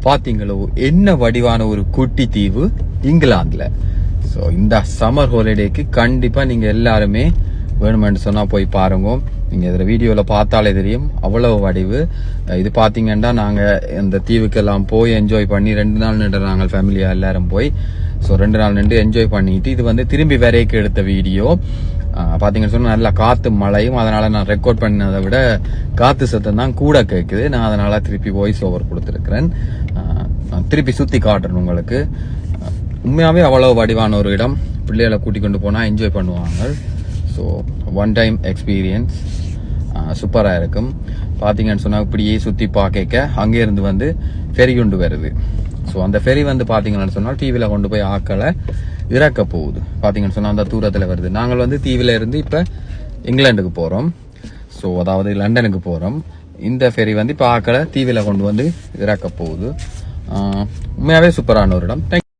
பாத்தீங்களோ என்ன வடிவான ஒரு குட்டி தீவு இங்கிலாந்துல. ஸோ இந்த சம்மர் ஹாலிடேக்கு கண்டிப்பா நீங்க எல்லாருமே வேணுமென்று சொன்னா போய் பாருங்க. நீங்க இதுல வீடியோல பார்த்தாலே தெரியும் அவ்வளவு வடிவு. இது பாத்தீங்கன்னா நாங்க இந்த தீவுக்கெல்லாம் போய் என்ஜாய் பண்ணி 2 நாள் நின்று நாங்கள் ஃபேமிலியா எல்லாரும் போய் ஸோ 2 நாள் நின்று என்ஜாய் பண்ணிட்டு இது வந்து திரும்பி வரைக்கும் எடுத்த வீடியோ. பாத்தீங்கன்னு சொன்னா நல்லா காத்து மழையும், அதனால நான் ரெக்கார்ட் பண்ணதை விட காத்து சத்தம் தான் கூட கேட்குது. நான் அதனால திருப்பி வாய்ஸ் ஓவர் கொடுத்துருக்கிறேன். திருப்பி சுத்தி காட்டுறேன் உங்களுக்கு. உண்மையாவே அவ்வளவு வடிவான ஒரு இடம். பிள்ளைகளை கூட்டிக் கொண்டு போனா என்ஜாய் பண்ணுவாங்க. ஸோ ஒன் டைம் எக்ஸ்பீரியன்ஸ் சூப்பரா இருக்கும். பாத்தீங்கன்னு சொன்னா இப்படியே சுத்தி பார்க்க அங்கே இருந்து வந்து ஃபெரி கொண்டு வருது. ஸோ அந்த ஃபெரி வந்து பாத்தீங்கன்னு சொன்னா டிவில கொண்டு போய் ஆக்களை இறக்க போகுது. பாத்தீங்கன்னு சொன்னா அந்த தூரத்துல வருது. நாங்கள் வந்து தீவில இருந்து இப்ப இங்கிலாந்துக்கு போறோம். ஸோ அதாவது லண்டனுக்கு போறோம். இந்த ஃபெரி வந்து இப்ப ஆக்களை தீவில கொண்டு வந்து இறக்க போகுது. உண்மையாவே சூப்பரான ஒரு இடம்.